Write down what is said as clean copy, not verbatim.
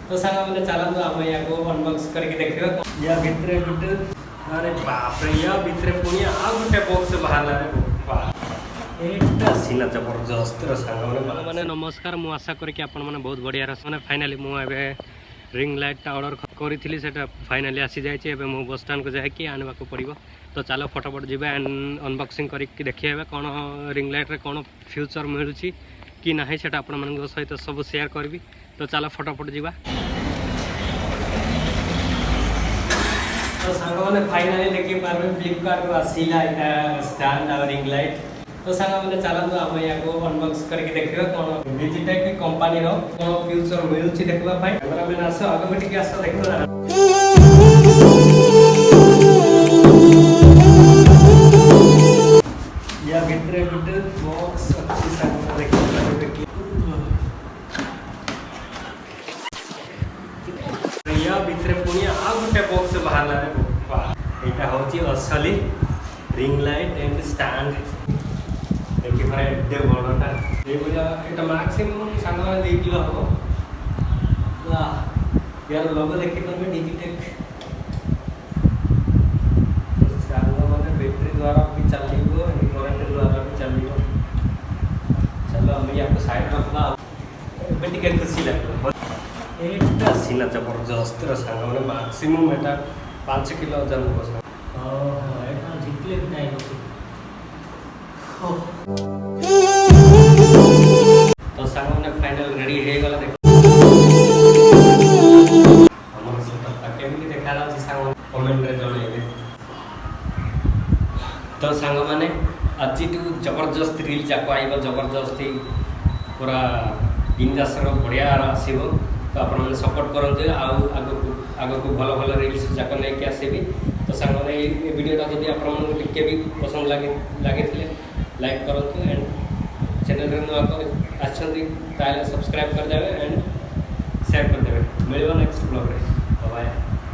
तो सांग मैंने चलतु आम या अनबॉक्स करके देखा या भितर गुटे अरे बाप रे या भितर पुणी आ गोटे बॉक्स बाहर सीना जबरदस्त मैंने नमस्कार मु आशा करके आपण मैंने बहुत बढ़िया मैंने फाइनाली मुझे रिंग लाइट ऑर्डर करी से फाइनाली आसी जाए मु बस स्टैंड को जाकि आने को पड़ो तो चलो फटाफट जी अनबॉक्सिंग करके देखिए कौन रिंग लाइट रे कौन फ्यूचर मिलूँ कि ना से आपण सहित सब शेयर करी तो चलो फटाफट जी तो सांग मैंने फाइनाली देखिए पारे फ्लिपकार्ट को आसला स्टैंड और रिंग लाइट तो सांग मैंने चलतु आम या अनबॉक्स करके देखा कौन डिजिटेक कंपनी कौन फ्यूचर मिलूँ देखापी कैमेरा मैन आस आगे भी आस देखा या भितर गोटे बॉक्स अच्छी सांग देखिए या भितर पुणी आ गोटे बॉक्स बाहर यहाँ हूँ असली रिंग लाइट एंड स्टैंड देखिए मैं एडे बड़टा ये मैक्सिमम सांग किलो हम यार लोगो देखिए तुम डिजिटेक सांग मैंने बैटरी द्वारा भी चलो करेंट द्वारा भी चलो चलो हम यहाँ साइड रखा टे खुशी लगे सीना जबरदस्त सांग मैंने मैक्सिमम एटा 5 किलो ओजन को जितले तो सांग मैंने फाइनल रेडी हो गला देखा सांग कमेंट रे जणेबे तो सांग मैंने आज जबरदस्त रील जाक आइब जबरदस्ती पूरा बिंदास बढ़िया आसो तो आप सपोर्ट करते आग को भल भल रील्स जाक लेके आसबि तो सांग मैंने ये वीडियोटा जब आप भी पसंद लगे लाइक करूँ एंड चैनल नुआ आसछन्ति ताले सब्सक्राइब करदेवे एंड शेयर करदेवे मिलवा नेक्स्ट ब्लॉग रे।